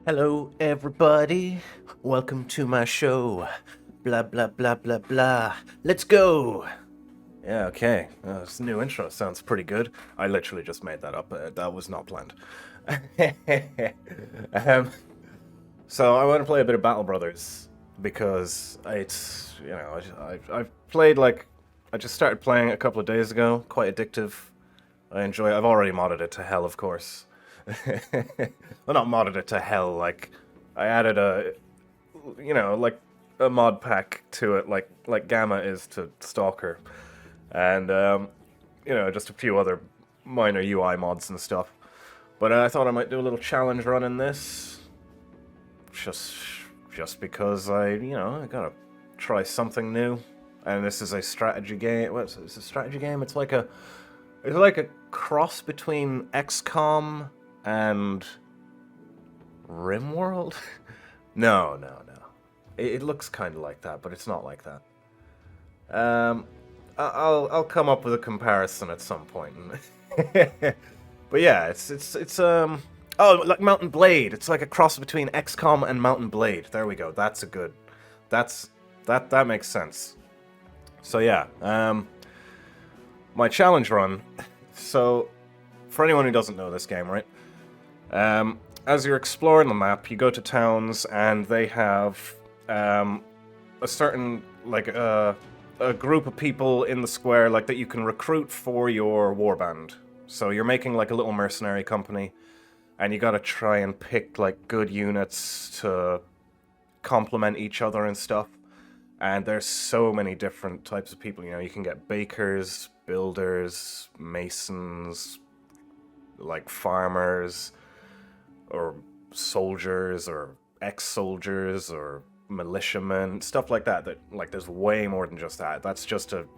Hello, everybody. Welcome to my show. Blah, blah, blah, blah, blah. Let's go. Yeah, okay. This new intro sounds pretty good. I literally just made that up. That was not planned. um, so I want to play a bit of Battle Brothers because I've played I just started playing a couple of days ago. Quite addictive. I enjoy it. I've already modded it to hell, of course. Well, not modded it to hell. Like, I added like a mod pack to it, like Gamma is to Stalker, and just a few other minor UI mods and stuff. But I thought I might do a little challenge run in this, just because I gotta try something new. And this is a strategy game. It's a strategy game. It's like a cross between XCOM and RimWorld? No. It looks kind of like that, but it's not like that. I'll come up with a comparison at some point. But yeah, it's oh, like Mountain Blade. It's like a cross between XCOM and Mountain Blade. There we go. That makes sense. So yeah, my challenge run. So, for anyone who doesn't know this game, right? As you're exploring the map, you go to towns, and they have a certain a group of people in the square that you can recruit for your warband. So you're making like a little mercenary company, and you gotta try and pick good units to complement each other and stuff. And there's so many different types of people. You can get bakers, builders, masons, farmers, or soldiers, or ex-soldiers, or militiamen, stuff like that. There's way more than just that. That's just it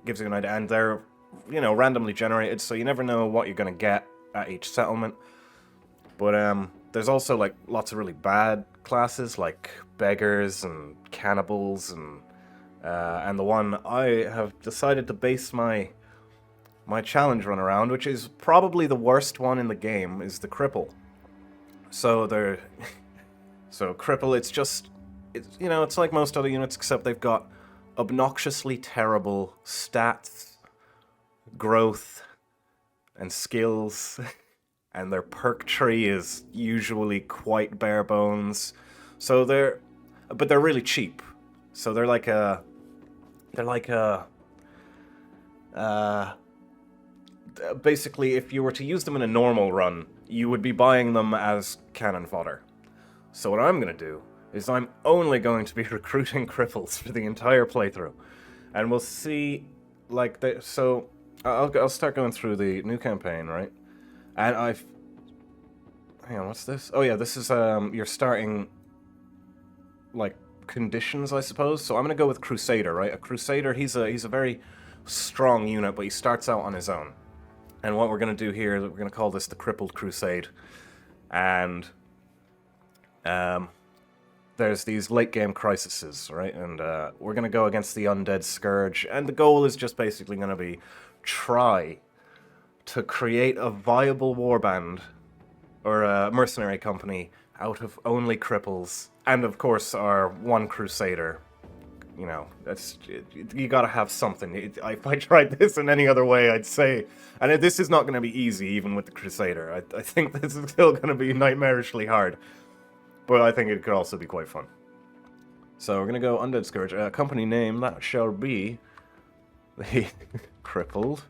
gives you an idea. And they're, randomly generated, so you never know what you're gonna get at each settlement. But there's also lots of really bad classes like beggars and cannibals and the one I have decided to base my challenge run around, which is probably the worst one in the game, is the cripple. So cripple, it's like most other units, except they've got obnoxiously terrible stats, growth, and skills. And their perk tree is usually quite bare bones. So they're really cheap. So basically, if you were to use them in a normal run, you would be buying them as cannon fodder. So what I'm going to do is I'm only going to be recruiting cripples for the entire playthrough. And we'll see, so I'll start going through the new campaign, right? And hang on, what's this? Oh yeah, this is, your starting, conditions, I suppose. So I'm gonna go with Crusader, right? A Crusader, he's a very strong unit, but he starts out on his own. And what we're gonna do here is we're gonna call this the Crippled Crusade. And, there's these late-game crises, right? And, we're gonna go against the undead scourge, and the goal is just basically gonna be try to create a viable warband or a mercenary company out of only cripples, and of course our one crusader. You gotta have something. If I tried this in any other way, I'd say, and this is not going to be easy even with the crusader. I think this is still going to be nightmarishly hard, but I think it could also be quite fun. So we're going to go Undead Scourge. Company name, that shall be the Crippled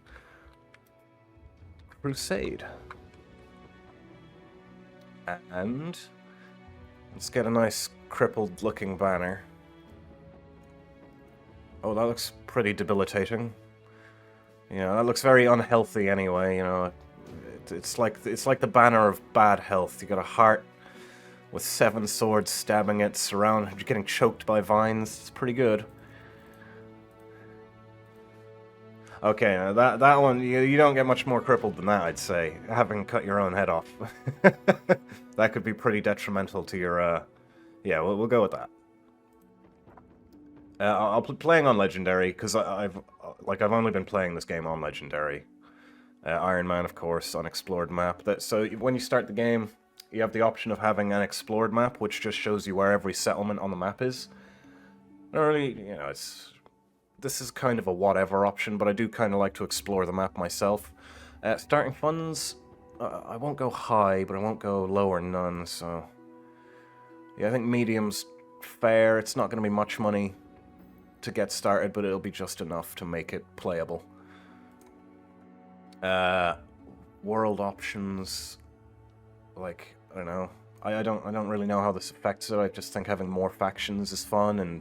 Crusade. And let's get a nice crippled looking banner. Oh, that looks pretty debilitating. That looks very unhealthy anyway, It's like the banner of bad health. You got a heart with 7 swords stabbing it, surrounded, getting choked by vines. It's pretty good. Okay, now that one, you don't get much more crippled than that, I'd say, having cut your own head off. That could be pretty detrimental to your, yeah, we'll go with that. I'll be playing on Legendary, because I've only been playing this game on Legendary. Ironman, of course, unexplored map. So when you start the game, you have the option of having an explored map, which just shows you where every settlement on the map is. Not really, you know, this is kind of a whatever option, but I do kind of like to explore the map myself. Starting funds, I won't go high, but I won't go low or none, so... Yeah, I think medium's fair. It's not going to be much money to get started, but it'll be just enough to make it playable. World options, like, I don't know. I don't really know how this affects it. I just think having more factions is fun, and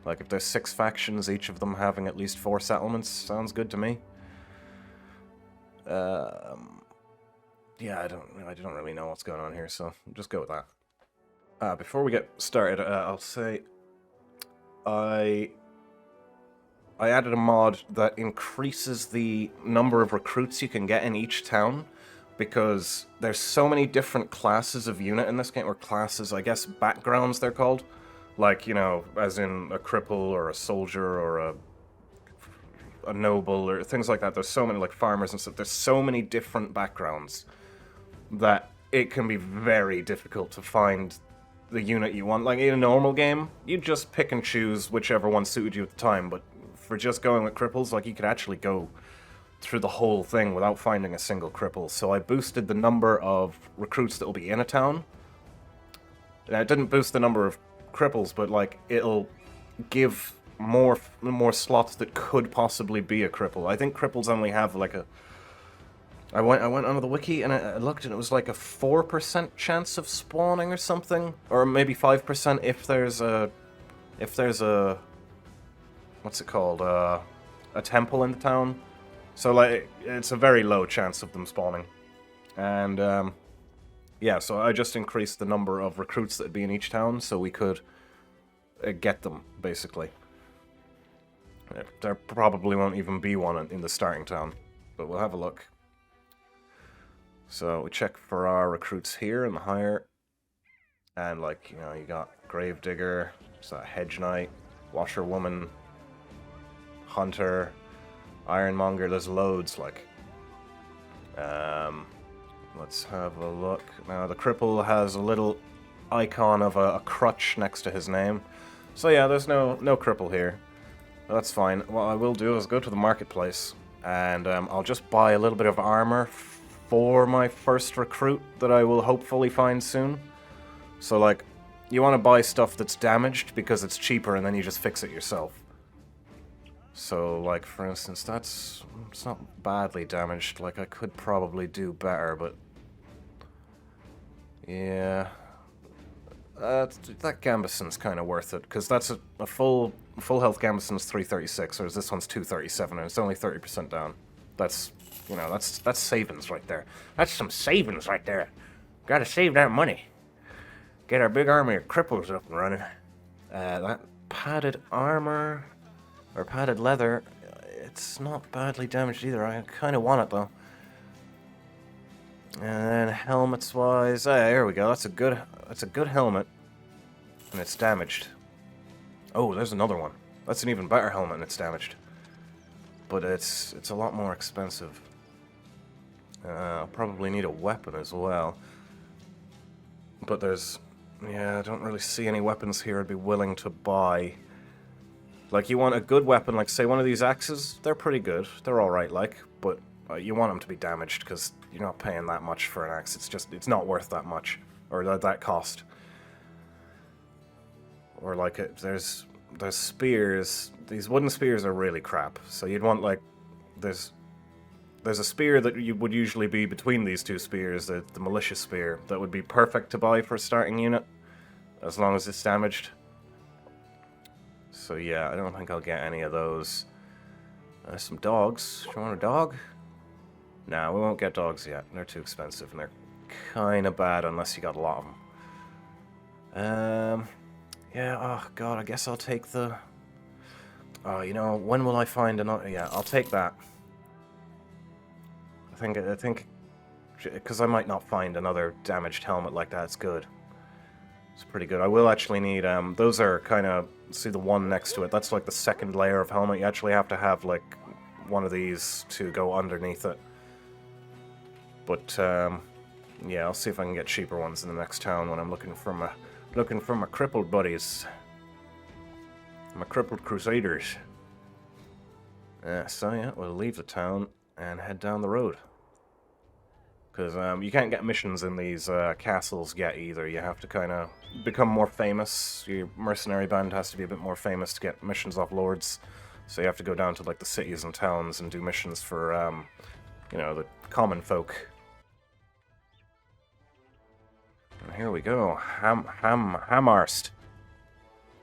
like if there's 6 factions, each of them having at least 4 settlements sounds good to me. Yeah, I don't really know what's going on here, so I'll just go with that. Before we get started, I'll say I added a mod that increases the number of recruits you can get in each town, because there's so many different classes of unit in this game, or classes, I guess, backgrounds they're called. Like, you know, as in a cripple, or a soldier, or a noble, or things like that. There's so many, like, farmers and stuff. There's so many different backgrounds that it can be very difficult to find the unit you want. Like, in a normal game, you just pick and choose whichever one suited you at the time, but for just going with cripples, like, you could actually go through the whole thing without finding a single cripple. So I boosted the number of recruits that will be in a town. Now, it didn't boost the number of cripples, but, like, it'll give more slots that could possibly be a cripple. I think cripples only have, like, a... I went onto the wiki and I looked, and it was like a 4% chance of spawning or something, or maybe 5% if there's a what's it called, a temple in the town. So like it's a very low chance of them spawning, and yeah, so I just increased the number of recruits that'd be in each town so we could get them basically. There probably won't even be one in the starting town, but we'll have a look. So we check for our recruits here in the higher, and like, you know, you got Gravedigger, so Hedge Knight, Washerwoman, Hunter, Ironmonger. There's loads. Like, let's have a look. Now the cripple has a little icon of a crutch next to his name, so yeah, there's no cripple here. That's fine. What I will do is go to the marketplace, and I'll just buy a little bit of armor for my first recruit that I will hopefully find soon. So, like, you want to buy stuff that's damaged because it's cheaper, and then you just fix it yourself. So, like, for instance, it's not badly damaged. Like, I could probably do better, but yeah, that Gambeson's kind of worth it, because that's a full health Gambeson's 336, whereas this one's 237, and it's only 30% down. That's, you know, that's savings right there. That's some savings right there. Gotta save that money. Get our big army of cripples up and running. That padded armor, or padded leather, it's not badly damaged either. I kind of want it, though. And then helmets-wise, there we go. That's a good helmet, and it's damaged. Oh, there's another one. That's an even better helmet, and it's damaged. But it's a lot more expensive. I'll probably need a weapon as well. But there's... yeah, I don't really see any weapons here I'd be willing to buy. Like, you want a good weapon, like, say, one of these axes, they're pretty good. They're alright, like, but you want them to be damaged, because you're not paying that much for an axe. It's not worth that much, or that cost. Or, like, there's spears. These wooden spears are really crap. So you'd want, like, there's a spear that you would usually be between these two spears, the malicious spear, that would be perfect to buy for a starting unit, as long as it's damaged. So yeah, I don't think I'll get any of those. There's some dogs. Do you want a dog? Nah, we won't get dogs yet. They're too expensive, and they're kind of bad unless you got a lot of them. Yeah, oh god, I guess I'll take the... oh, you know, when will I find another... yeah, I'll take that. I think... because I might not find another damaged helmet like that. It's good. It's pretty good. I will actually need... those are kind of... see the one next to it? That's like the second layer of helmet. You actually have to have, like, one of these to go underneath it. But, Yeah, I'll see if I can get cheaper ones in the next town when I'm looking for my crippled buddies. My crippled crusaders. So yeah, we'll leave the town and head down the road. Because you can't get missions in these castles yet either. You have to kind of become more famous. Your mercenary band has to be a bit more famous to get missions off lords. So you have to go down to like the cities and towns and do missions for, you know, the common folk. And here we go, Hamarst.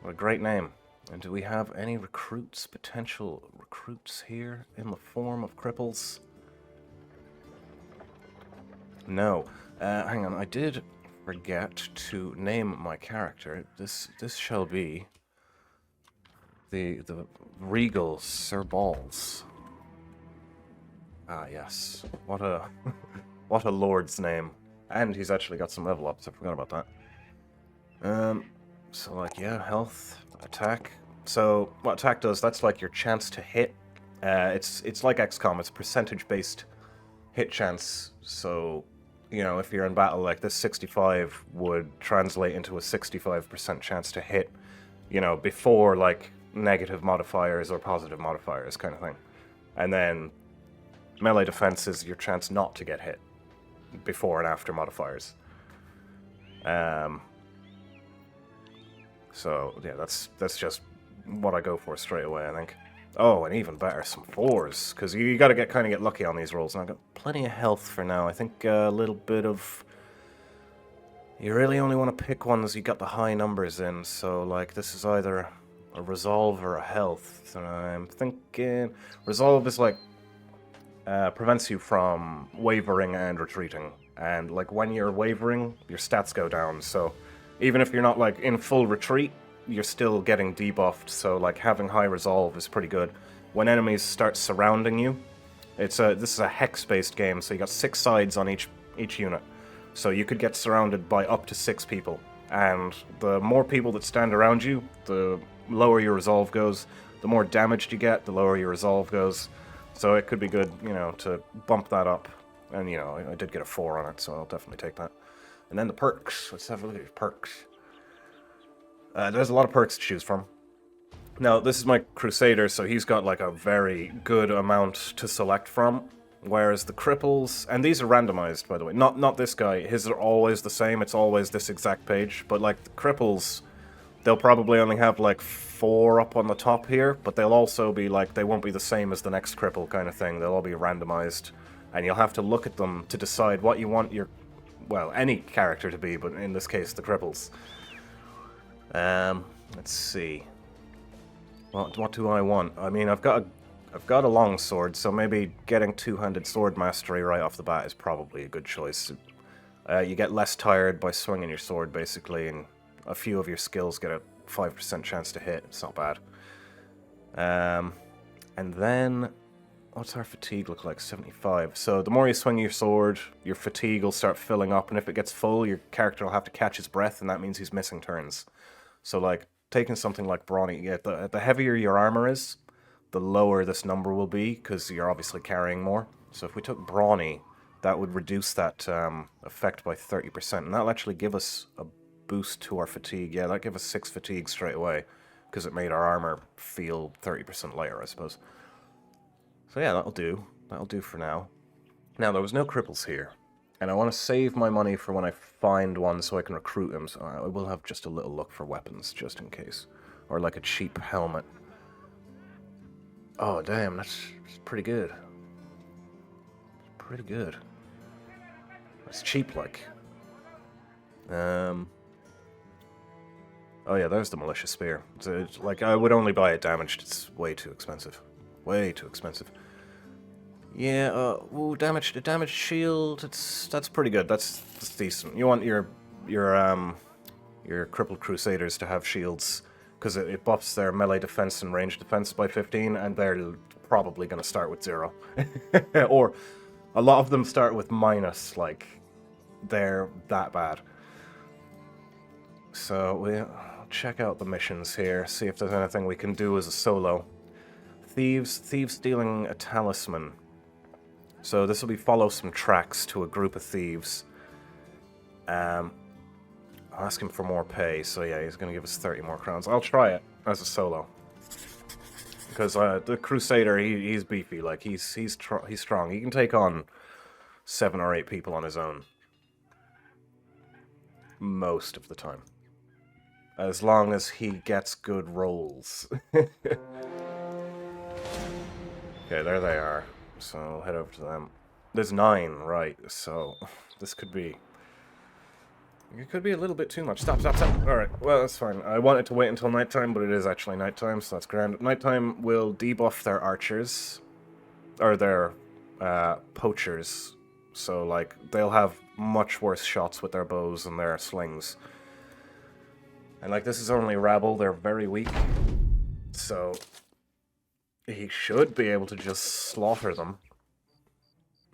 What a great name. And do we have any potential recruits here in the form of cripples? No. Hang on, I did forget to name my character. This shall be the regal Sir Balls. Ah, yes. What a what a lord's name. And he's actually got some level ups. I forgot about that. So like, yeah, health, attack. So what attack does? That's like your chance to hit. It's like XCOM. It's percentage-based hit chance. So, you know, if you're in battle, like this 65 would translate into a 65% chance to hit, you know, before like negative modifiers or positive modifiers kind of thing. And then melee defense is your chance not to get hit before and after modifiers. So yeah, that's just what I go for straight away, I think. Oh, and even better, some 4s, because you got to get lucky on these rolls. And I've got plenty of health for now. I think a little bit of... You really only want to pick ones you got the high numbers in, so like this is either a resolve or a health. So I'm thinking resolve is like prevents you from wavering and retreating, and like when you're wavering, your stats go down. So even if you're not like in full retreat, you're still getting debuffed. So like having high resolve is pretty good. When enemies start surrounding you, this is a hex-based game, so you got 6 sides on each unit. So you could get surrounded by up to 6 people, and the more people that stand around you, the lower your resolve goes. The more damaged you get, the lower your resolve goes. So it could be good, you know, to bump that up. And, you know, I did get a 4 on it, so I'll definitely take that. And then the perks. Let's have a look at these perks. There's a lot of perks to choose from. Now, this is my Crusader, so he's got, like, a very good amount to select from. Whereas the cripples... And these are randomized, by the way. Not this guy. His are always the same. It's always this exact page. But, like, the cripples... They'll probably only have, like, 4 up on the top here, but they'll also be, like, they won't be the same as the next cripple kind of thing. They'll all be randomized, and you'll have to look at them to decide what you want your, well, any character to be, but in this case, the cripples. Let's see. What do I want? I mean, I've got a long sword, so maybe getting 2-handed sword mastery right off the bat is probably a good choice. You get less tired by swinging your sword, basically, and a few of your skills get a 5% chance to hit. It's not bad. And then, what's our fatigue look like? 75. So the more you swing your sword, your fatigue will start filling up, and if it gets full, your character will have to catch his breath, and that means he's missing turns. So, like, taking something like Brawny, yeah, the heavier your armor is, the lower this number will be, because you're obviously carrying more. So if we took Brawny, that would reduce that effect by 30%, and that'll actually give us a boost to our fatigue. Yeah, that gave us 6 fatigue straight away, because it made our armor feel 30% lighter, I suppose. So yeah, that'll do. That'll do for now. Now, there was no cripples here, and I want to save my money for when I find one so I can recruit him, so I will have just a little look for weapons, just in case. Or like a cheap helmet. Oh, damn, that's pretty good. Pretty good. It's cheap, like. Oh yeah, there's the militia spear. It's like, I would only buy it damaged. It's way too expensive. Way too expensive. Yeah, ooh, damaged shield. That's pretty good. That's decent. You want your crippled crusaders to have shields, because it buffs their melee defense and range defense by 15, and they're probably going to start with 0. Or a lot of them start with minus, like, they're that bad. So we'll check out the missions here, see if there's anything we can do as a solo. Thieves stealing a talisman. So this will be follow some tracks to a group of thieves. I'll ask him for more pay, so yeah, he's going to give us 30 more crowns. I'll try it as a solo. Because the Crusader, he's beefy, like, he's strong. He can take on 7 or 8 people on his own. Most of the time. As long as he gets good rolls. Okay, there they are. So I'll head over to them. There's 9, right, so this could be... It could be a little bit too much. Stop. Alright, well, that's fine. I wanted to wait until nighttime, but it is actually nighttime, so that's grand. Nighttime will debuff their archers. Or their poachers. So, like, they'll have much worse shots with their bows and their slings. And, like, this is only rabble. They're very weak. So, he should be able to just slaughter them.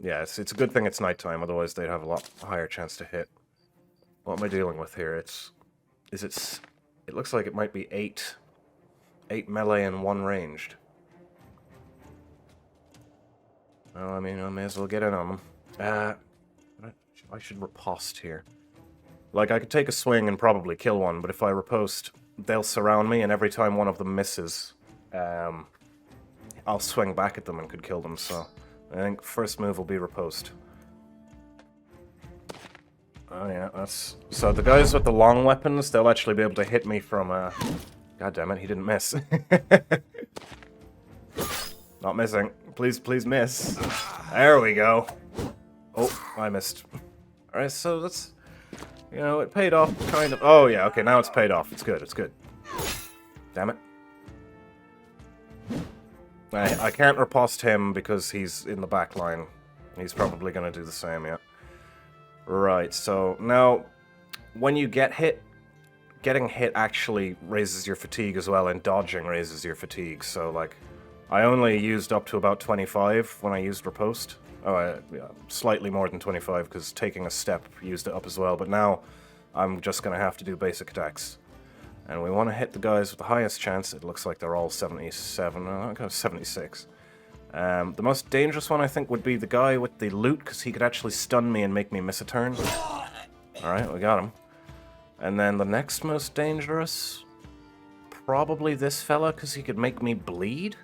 Yeah, it's a good thing it's nighttime, otherwise they'd have a lot higher chance to hit. What am I dealing with here? It looks like it might be 8 melee and 1 ranged. Well, I mean, I may as well get in on them. I should riposte here. Like, I could take a swing and probably kill one, but if I riposte, they'll surround me, and every time one of them misses, I'll swing back at them and could kill them, so... I think first move will be riposte. Oh yeah, that's... So the guys with the long weapons, they'll actually be able to hit me from, God damn it, he didn't miss. Not missing. Please miss. There we go. Oh, I missed. Alright, so that's... You know, it paid off, kind of... Oh yeah, okay, now it's paid off. It's good. Damn it. I can't riposte him because he's in the back line. He's probably going to do the same, yeah. Right, so now, when you get hit, getting hit actually raises your fatigue as well, and dodging raises your fatigue. So, like, I only used up to about 25 when I used riposte. Oh, yeah, slightly more than 25, because taking a step used it up as well. But now, I'm just going to have to do basic attacks. And we want to hit the guys with the highest chance. It looks like they're all 77, I got 76. The most dangerous one, I think, would be the guy with the loot, because he could actually stun me and make me miss a turn. Alright, we got him. And then the next most dangerous, probably this fella, because he could make me bleed.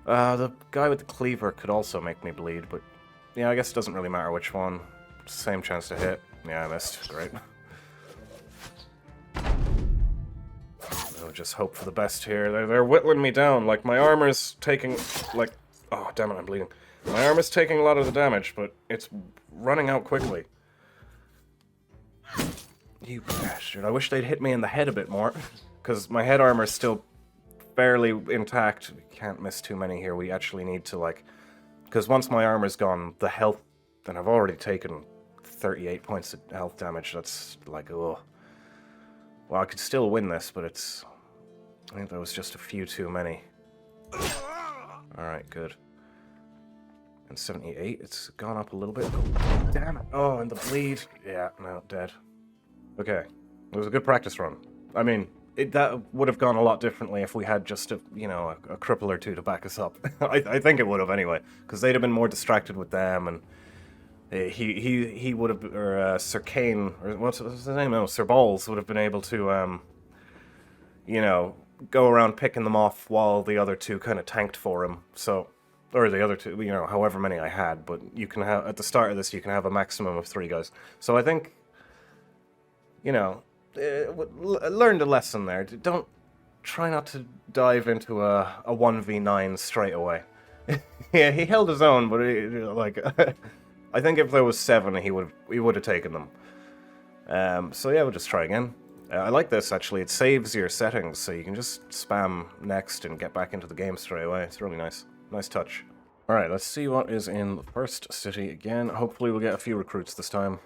The guy with the cleaver could also make me bleed, but yeah, I guess it doesn't really matter which one. Same chance to hit. Yeah, I missed. Great. Just hope for the best here. They're whittling me down. Like, my armor's taking, like... Oh, damn it, I'm bleeding. My armor's taking a lot of the damage, but it's running out quickly. You bastard. I wish they'd hit me in the head a bit more, because my head armor's still fairly intact. We can't miss too many here. We actually need to, like... Because once my armor's gone, the health... And I've already taken 38 points of health damage. That's, like, ugh. Well, I could still win this, but it's... I think that was just a few too many. Alright, good. And 78, it's gone up a little bit. Oh, damn it. Oh, and the bleed. Yeah, no, dead. Okay. It was a good practice run. I mean, that would have gone a lot differently if we had just a cripple or two to back us up. I think it would have anyway, because they'd have been more distracted with them, and he would have, or Sir Kane, or what's his name? No, Sir Balls would have been able to, go around picking them off while the other two kind of tanked for him. So, or the other two, however many I had. But you can have, at the start of this, you can have a maximum of 3 guys. So I think, learned a lesson there. Try not to dive into a 1v9 straight away. Yeah, he held his own, but I think if there was 7, he would have taken them. So yeah, we'll just try again. I like this, actually. It saves your settings, so you can just spam next and get back into the game straight away. It's really nice. Nice touch. Alright, let's see what is in the first city again. Hopefully we'll get a few recruits this time.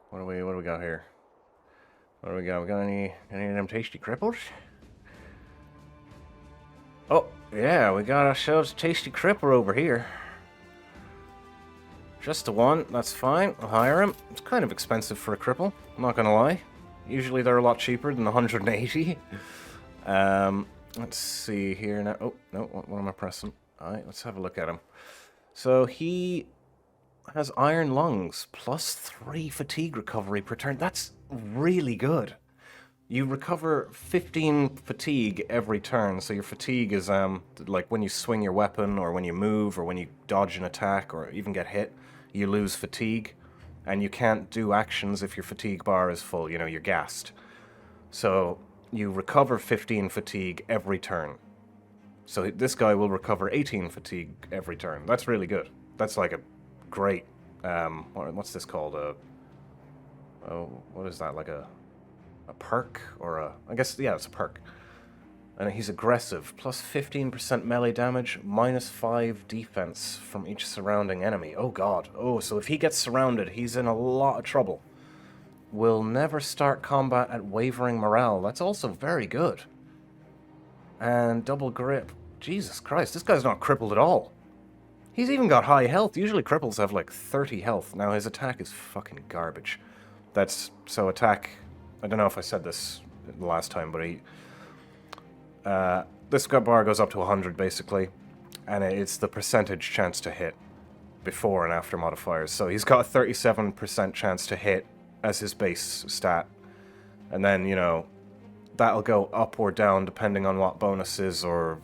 What do we got here? What do we got? We got any of them tasty cripples? Oh, yeah, we got ourselves a tasty cripple over here. Just the one, that's fine. I'll hire him. It's kind of expensive for a cripple, I'm not gonna lie. Usually they're a lot cheaper than 180. Let's see here now. Oh, no, what am I pressing? Alright, let's have a look at him. So he has iron lungs, +3 fatigue recovery per turn. That's really good. You recover 15 fatigue every turn, so your fatigue is like when you swing your weapon or when you move or when you dodge an attack or even get hit, you lose fatigue, and you can't do actions if your fatigue bar is full, you know, you're gassed. So you recover 15 fatigue every turn. So this guy will recover 18 fatigue every turn. That's really good. That's like a great, what's this called? What is that, like a perk or I guess, yeah, it's a perk. And he's aggressive, +15% melee damage, -5 defense from each surrounding enemy. Oh god. Oh, so if he gets surrounded, he's in a lot of trouble. Will never start combat at wavering morale. That's also very good. And double grip. Jesus Christ, this guy's not crippled at all. He's even got high health. Usually cripples have like 30 health. Now his attack is fucking garbage. That's, so attack, I don't know if I said this the last time, but this bar goes up to 100 basically, and it's the percentage chance to hit before and after modifiers. So he's got a 37% chance to hit as his base stat, and then, you know, that'll go up or down depending on what bonuses or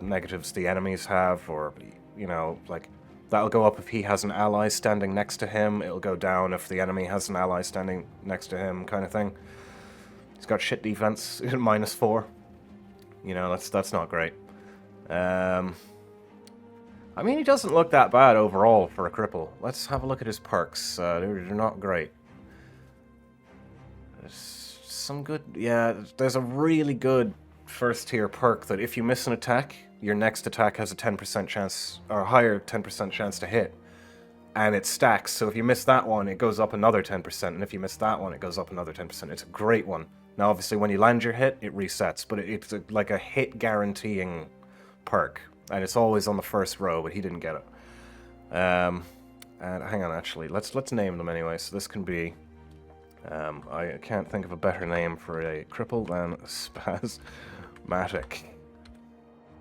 negatives the enemies have, or, you know, like, that'll go up if he has an ally standing next to him, it'll go down if the enemy has an ally standing next to him, kind of thing. He's got shit defense, -4. You know, that's not great. I mean, he doesn't look that bad overall for a cripple. Let's have a look at his perks. They're not great. There's some good... Yeah, there's a really good first tier perk that if you miss an attack, your next attack has a 10% chance, or a higher 10% chance to hit. And it stacks, so if you miss that one, it goes up another 10%, and if you miss that one, it goes up another 10%. It's a great one. Now, obviously, when you land your hit, it resets, but it's like a hit-guaranteeing perk, and it's always on the first row, but he didn't get it. And hang on, actually, let's name them anyway. So this can be... I can't think of a better name for a cripple than Spasmatic.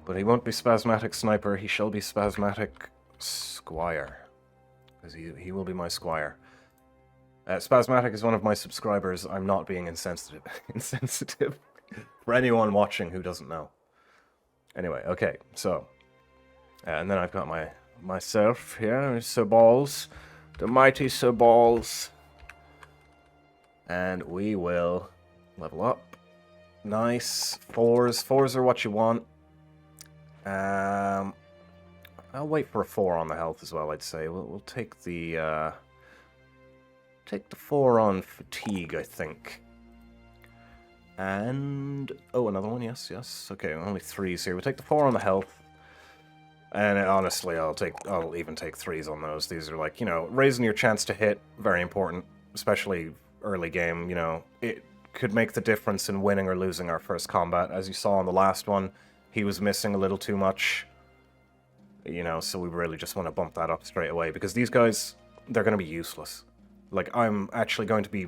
But he won't be Spasmatic Sniper, he shall be Spasmatic Squire. Because he will be my squire. Spasmatic is one of my subscribers. I'm not being insensitive. Insensitive. For anyone watching who doesn't know. Anyway, okay, so. And then I've got myself here, Sir Balls. The mighty Sir Balls. And we will level up. Nice. Fours are what you want. I'll wait for a 4 on the health as well, I'd say. We'll take the 4 on fatigue, I think. And... oh, another one, yes. Okay, only 3s here. We'll take the 4 on the health. And honestly, I'll even take 3s on those. These are like, you know, raising your chance to hit, very important. Especially early game, you know. It could make the difference in winning or losing our first combat. As you saw in the last one, he was missing a little too much. You know, so we really just want to bump that up straight away. Because these guys, they're going to be useless. Like, I'm actually going to be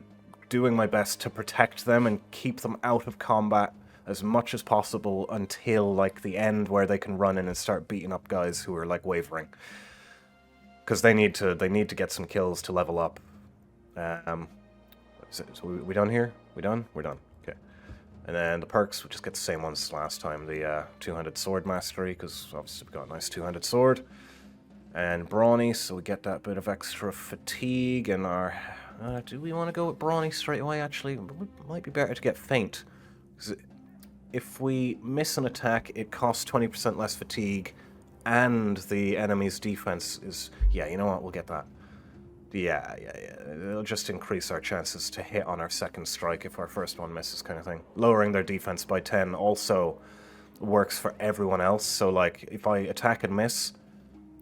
doing my best to protect them and keep them out of combat as much as possible until, like, the end where they can run in and start beating up guys who are, like, wavering. Because they need to get some kills to level up. So we done here? We done? We're done. Okay. And then the perks, we just get the same ones as last time. The two-handed sword mastery, because obviously we've got a nice two-handed sword. And brawny, so we get that bit of extra fatigue, and our... do we want to go with brawny straight away, actually? It might be better to get faint. Because if we miss an attack, it costs 20% less fatigue, and the enemy's defense is... yeah, you know what? We'll get that. Yeah. It'll just increase our chances to hit on our second strike if our first one misses, kind of thing. Lowering their defense by 10 also works for everyone else, so, like, if I attack and miss...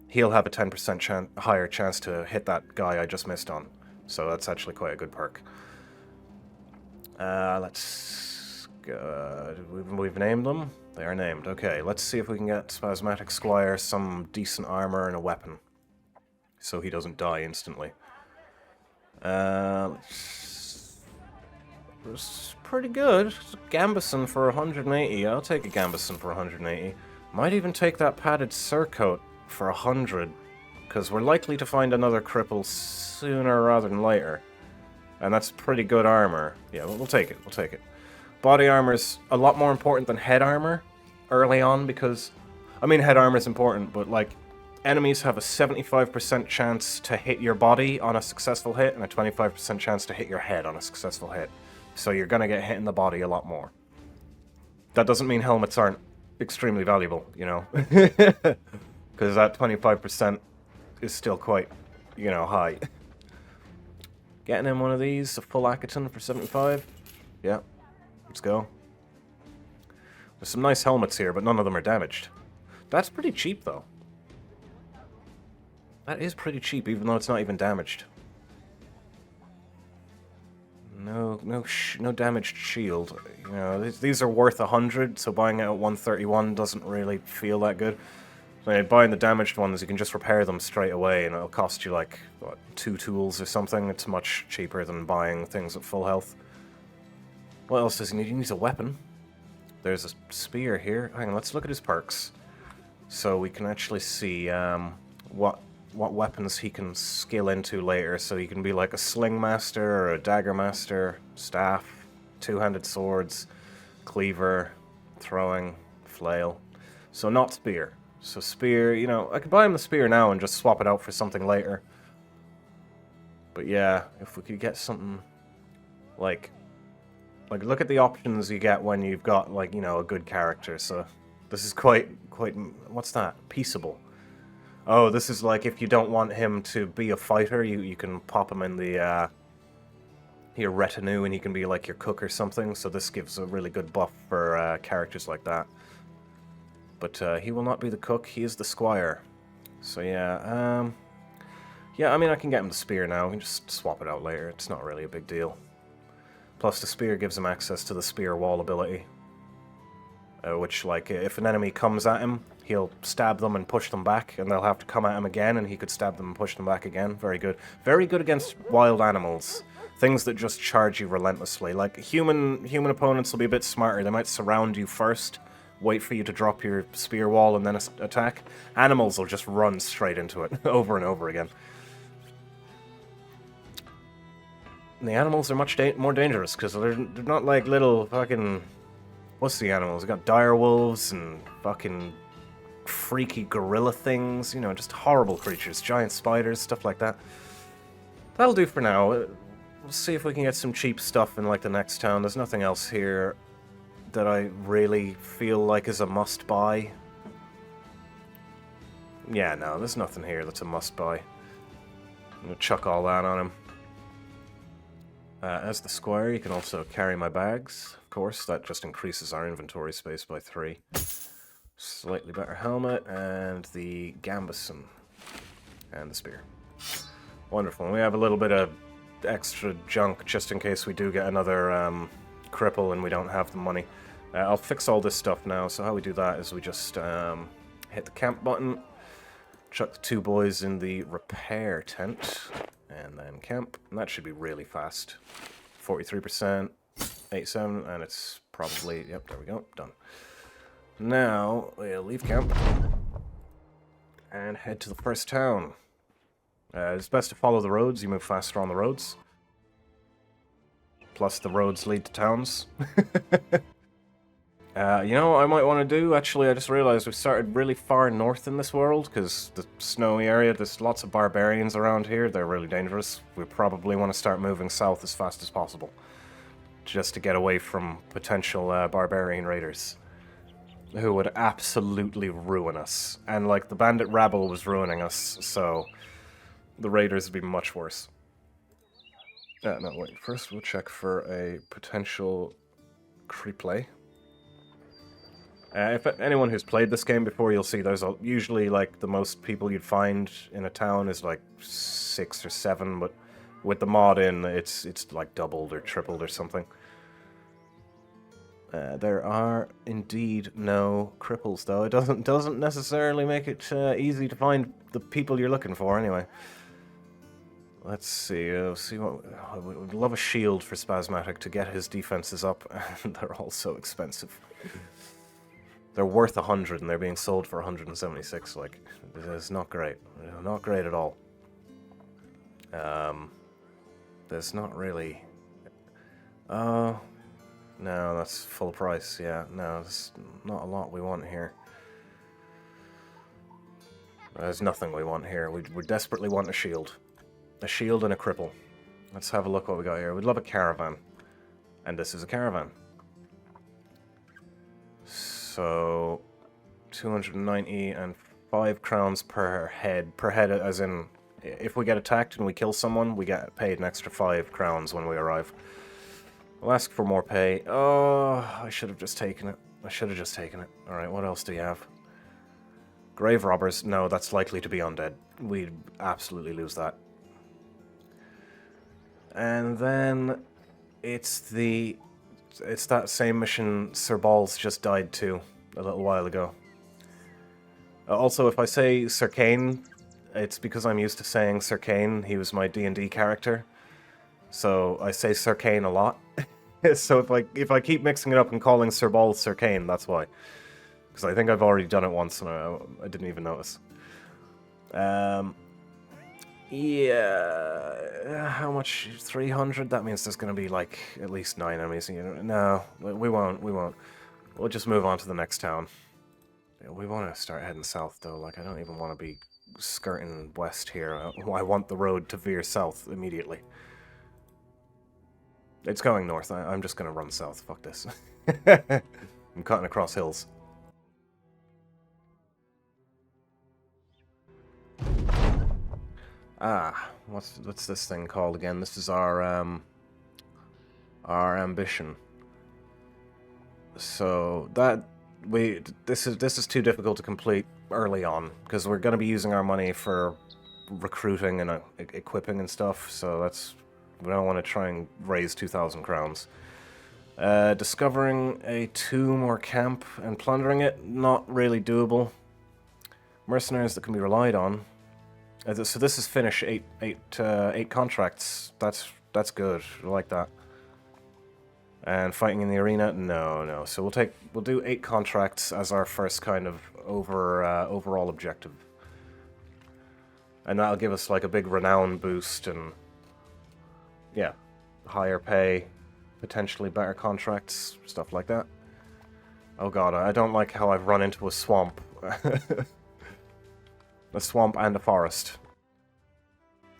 he'll have a 10% higher chance to hit that guy I just missed on. So that's actually quite a good perk. Let's go. We've named them. They are named. Okay, let's see if we can get Spasmatic Squire some decent armor and a weapon. So he doesn't die instantly. It's pretty good. It's a Gambison for 180. I'll take a Gambison for 180. Might even take that padded surcoat for 100. because we're likely to find another cripple sooner rather than later. And that's pretty good armor. Yeah, we'll take it, we'll take it. Body armor's a lot more important than head armor early on, because... I mean, head armor's important, but, like, enemies have a 75% chance to hit your body on a successful hit, and a 25% chance to hit your head on a successful hit. So you're gonna get hit in the body a lot more. That doesn't mean helmets aren't extremely valuable, you know? Because that 25% is still quite, you know, high. Getting in one of these, a full Akaton for 75. Yeah, let's go. There's some nice helmets here, but none of them are damaged. That's pretty cheap, though. That is pretty cheap, even though it's not even damaged. No damaged shield. You know, these are worth 100, so buying it at 131 doesn't really feel that good. Buying the damaged ones, you can just repair them straight away, and it'll cost you like, what, 2 tools or something. It's much cheaper than buying things at full health. What else does he need? He needs a weapon. There's a spear here. Hang on, let's look at his perks. So we can actually see what weapons he can skill into later. So he can be like a sling master or a dagger master, staff, two-handed swords, cleaver, throwing, flail. So not spear. So spear, you know, I could buy him the spear now and just swap it out for something later. But yeah, if we could get something like look at the options you get when you've got, like, you know, a good character. So this is quite, what's that? Peaceable. Oh, this is like if you don't want him to be a fighter, you can pop him in the your retinue and he can be like your cook or something. So this gives a really good buff for characters like that. But he will not be the cook, he is the squire. So yeah, yeah, I mean, I can get him the spear now. We can just swap it out later. It's not really a big deal. Plus, the spear gives him access to the spear wall ability. Which, like, if an enemy comes at him, he'll stab them and push them back, and they'll have to come at him again, and he could stab them and push them back again. Very good. Very good against wild animals. Things that just charge you relentlessly. Like, human opponents will be a bit smarter. They might surround you first, wait for you to drop your spear wall, and then attack. Animals will just run straight into it, over and over again. And the animals are much more dangerous, because they're not like little fucking... What's the animals? We got dire wolves and fucking freaky gorilla things, you know, just horrible creatures, giant spiders, stuff like that. That'll do for now. We'll see if we can get some cheap stuff in, like, the next town. There's nothing else here that I really feel like is a must-buy. Yeah, no, there's nothing here that's a must-buy. I'm gonna chuck all that on him. As the squire, you can also carry my bags. Of course, that just increases our inventory space by 3. Slightly better helmet, and the gambeson. And the spear. Wonderful. And we have a little bit of extra junk, just in case we do get another cripple and we don't have the money. I'll fix all this stuff now, so how we do that is we just hit the camp button, chuck the 2 boys in the repair tent, and then camp, and that should be really fast. 43%, 87, and it's probably, yep, there we go, done. Now, we'll leave camp, and head to the first town. It's best to follow the roads, you move faster on the roads. Plus the roads lead to towns. You know what I might want to do? Actually, I just realized we've started really far north in this world, because the snowy area, there's lots of barbarians around here. They're really dangerous. We probably want to start moving south as fast as possible, just to get away from potential barbarian raiders, who would absolutely ruin us. And, like, the bandit rabble was ruining us, so the raiders would be much worse. No, wait, first we'll check for a potential cripple. If anyone who's played this game before, you'll see there's usually, like, the most people you'd find in a town is like 6 or 7, but with the mod in, it's like doubled or tripled or something. There are indeed no cripples, though. It doesn't necessarily make it easy to find the people you're looking for, anyway. Let's see. See what I would love a shield for Spasmatic to get his defenses up, and they're all so expensive. They're worth 100 and they're being sold for 176. Like, it's not great. Not great at all. There's not really... Oh, no, that's full price. Yeah, no, there's not a lot we want here. There's nothing we want here. We desperately want a shield. A shield and a cripple. Let's have a look what we got here. We'd love a caravan. And this is a caravan. So, 290 and 5 crowns per head. Per head as in, if we get attacked and we kill someone, we get paid an extra 5 crowns when we arrive. We'll ask for more pay. Oh, I should have just taken it. I should have just taken it. Alright, what else do we have? Grave robbers. No, that's likely to be undead. We'd absolutely lose that. And then it's that same mission Sir Balls just died to a little while ago. Also, if I say Sir Kane, it's because I'm used to saying Sir Kane. He was my D&D character. So I say Sir Kane a lot. So if I keep mixing it up and calling Sir Balls Sir Kane, that's why. Because I think I've already done it once and I didn't even notice. Yeah, how much? 300? That means there's going to be like at least 9 enemies. No, we won't. We'll just move on to the next town. We want to start heading south though. Like, I don't even want to be skirting west here. I want the road to veer south immediately. It's going north. I'm just going to run south. Fuck this. I'm cutting across hills. Ah, what's this thing called again? This is our ambition. So this is too difficult to complete early on because we're going to be using our money for recruiting and equipping and stuff. So we don't want to try and raise 2,000 crowns. Discovering a tomb or camp and plundering it, not really doable. Mercenaries that can be relied on. So this is finish 8 contracts. That's good. I like that. And fighting in the arena, no. So we'll do 8 contracts as our first kind of overall objective, and that'll give us like a big renown boost and yeah, higher pay, potentially better contracts, stuff like that. Oh god, I don't like how I've run into a swamp. A swamp and a forest.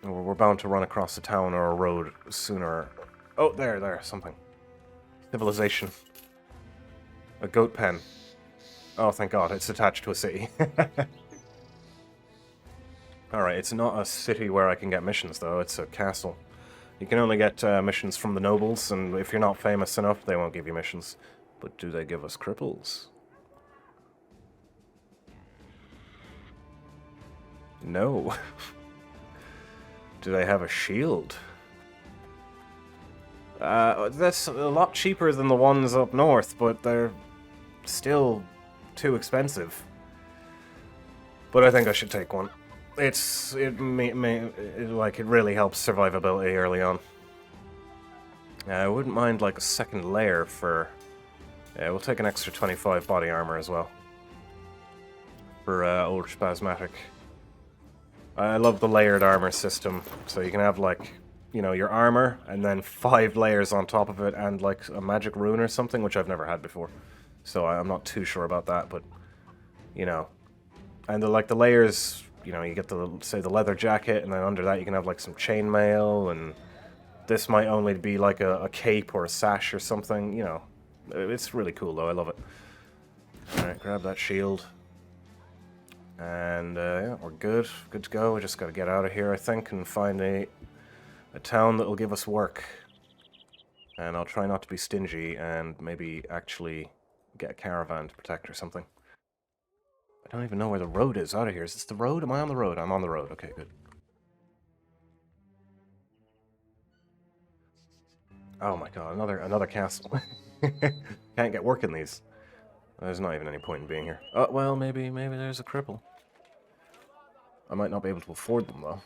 We're bound to run across a town or a road sooner. Oh, there, something. Civilization. A goat pen. Oh, thank god, it's attached to a city. Alright, it's not a city where I can get missions, though. It's a castle. You can only get missions from the nobles, and if you're not famous enough, they won't give you missions. But do they give us cripples? No. Do they have a shield? That's a lot cheaper than the ones up north, but they're still too expensive. But I think I should take one. It really helps survivability early on. I wouldn't mind like a second layer for... Yeah, we'll take an extra 25 body armor as well. For old Spasmatic. I love the layered armor system, so you can have like, you know, your armor and then 5 layers on top of it and like a magic rune or something, which I've never had before. So I'm not too sure about that, but you know. And the layers, you know, you get the leather jacket, and then under that you can have like some chainmail, and this might only be like a cape or a sash or something, you know. It's really cool though, I love it. Alright, grab that shield. And yeah, we're good to go. We just gotta get out of here, I think, and find a town that'll give us work. And I'll try not to be stingy and maybe actually get a caravan to protect or something. I don't even know where the road is out of here. Is this the road? Am I on the road? I'm on the road. Okay, good. Oh my god, another castle. Can't get work in these. There's not even any point in being here. Oh, well, maybe there's a cripple. I might not be able to afford them, though.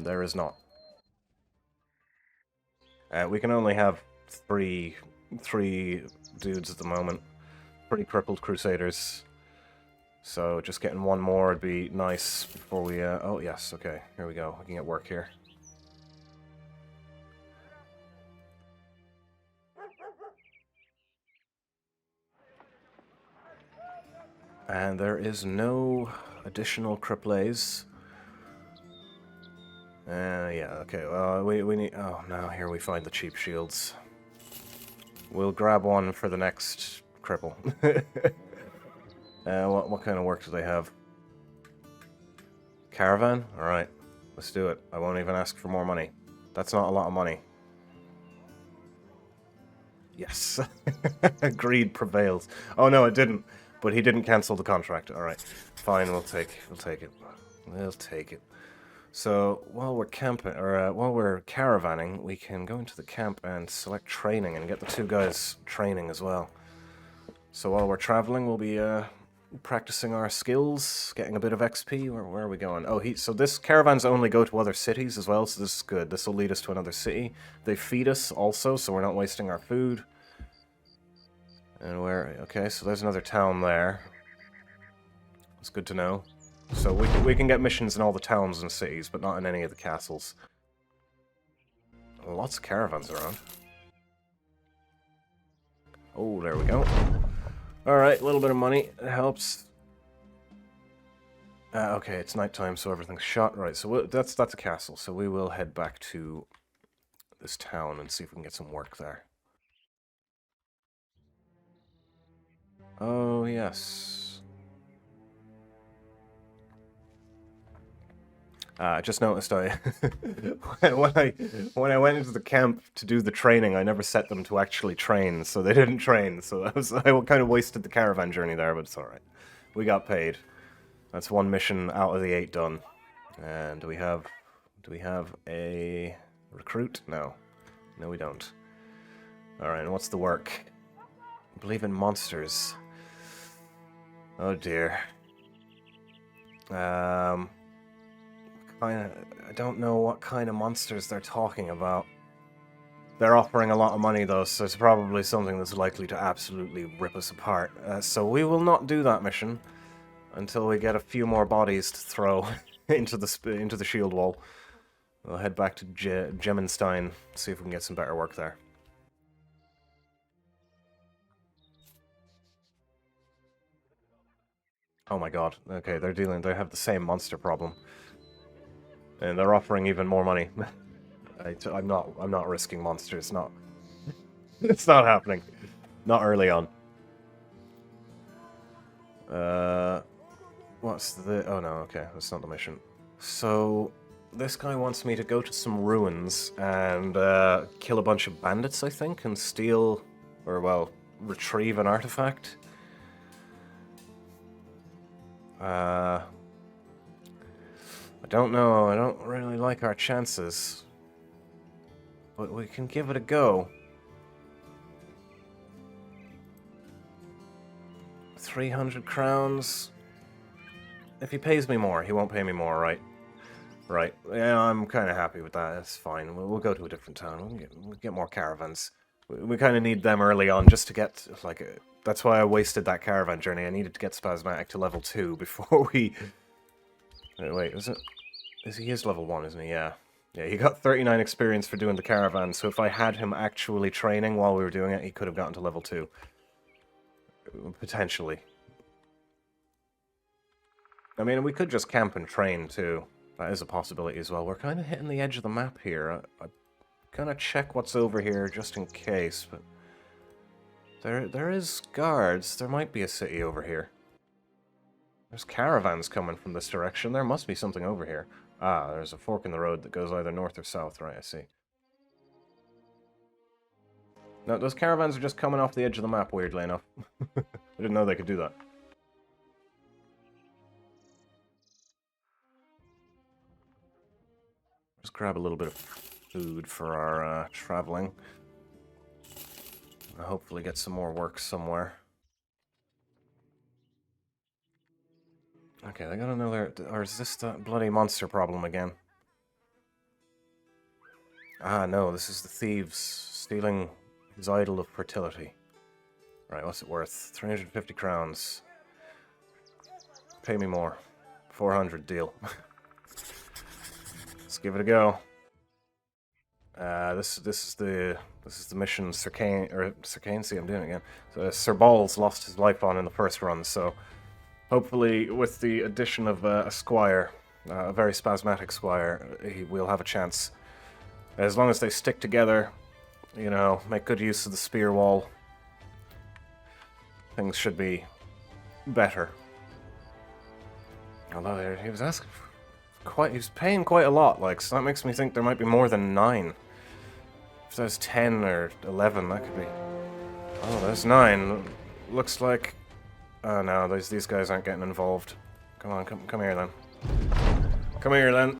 There is not. We can only have three dudes at the moment. pretty crippled Crusaders. So just getting one more would be nice before we... oh, yes, okay. Here we go. We can get work here. And there is no additional cripples. Yeah, okay. Well, we need... Oh, now here we find the cheap shields. We'll grab one for the next cripple. What kind of work do they have? Caravan? Alright, let's do it. I won't even ask for more money. That's not a lot of money. Yes. Greed prevails. Oh no, it didn't. But he didn't cancel the contract. Alright. Fine, we'll take it. We'll take it. So, while we're camping, or while we're caravanning, we can go into the camp and select training and get the two guys training as well. So while we're traveling, we'll be practicing our skills, getting a bit of XP. Where are we going? Oh, so this caravans only go to other cities as well, so this is good. This will lead us to another city. They feed us also, so we're not wasting our food. And where... Okay, so there's another town there. It's good to know. So we can get missions in all the towns and cities, but not in any of the castles. Lots of caravans around. Oh, there we go. Alright, a little bit of money. It helps. Okay, it's nighttime, so everything's shut. Right, so that's a castle. So we will head back to this town and see if we can get some work there. Oh, yes. I just noticed when I went into the camp to do the training, I never set them to actually train, so they didn't train. So I kind of wasted the caravan journey there, but it's all right. We got paid. That's one mission out of the 8 done. And do we have a recruit? No, we don't. All right, and what's the work? I believe in monsters. Oh dear. I don't know what kind of monsters they're talking about. They're offering a lot of money though, so it's probably something that's likely to absolutely rip us apart. So we will not do that mission until we get a few more bodies to throw into the shield wall. We'll head back to Gemenstein, see if we can get some better work there. Oh my god. Okay, they have the same monster problem. And they're offering even more money. I'm not risking monsters. It's not happening. Not early on. What's the... Oh no, okay, that's not the mission. So, this guy wants me to go to some ruins and kill a bunch of bandits, I think, and steal, or well, retrieve an artifact. I don't know, I don't really like our chances. But we can give it a go. 300 crowns. If he pays me more, he won't pay me more, right? Right. Yeah, I'm kind of happy with that. That's fine. We'll go to a different town. We'll get more caravans. We kind of need them early on just to get, like... That's why I wasted that caravan journey. I needed to get Spasmatic to level 2 before we... Wait, is it? He is level 1, isn't he? Yeah. Yeah, he got 39 experience for doing the caravan, so if I had him actually training while we were doing it, he could have gotten to level 2. Potentially. I mean, we could just camp and train, too. That is a possibility as well. We're kind of hitting the edge of the map here. I'm gonna check what's over here just in case, but... There is guards. There might be a city over here. There's caravans coming from this direction. There must be something over here. Ah, there's a fork in the road that goes either north or south. Right, I see. No, those caravans are just coming off the edge of the map, weirdly enough. I didn't know they could do that. Just grab a little bit of food for our traveling. And hopefully get some more work somewhere. Okay, I gotta know there... Or is this the bloody monster problem again? Ah, no, this is the thieves stealing his idol of fertility. Right, what's it worth? 350 crowns. Pay me more. 400, deal. Let's give it a go. This is the mission Circane. See, I'm doing it again. So Sir Balls lost his life on in the first run, so hopefully with the addition of a squire, a very spasmatic squire, we'll have a chance. As long as they stick together, you know, make good use of the spear wall, things should be better. Although he was asking for he was paying quite a lot, like, so that makes me think there might be more than 9. If there's 10 or 11, that could be... Oh, there's 9. Looks like... Oh no, these guys aren't getting involved. Come on, come here then. Come here then.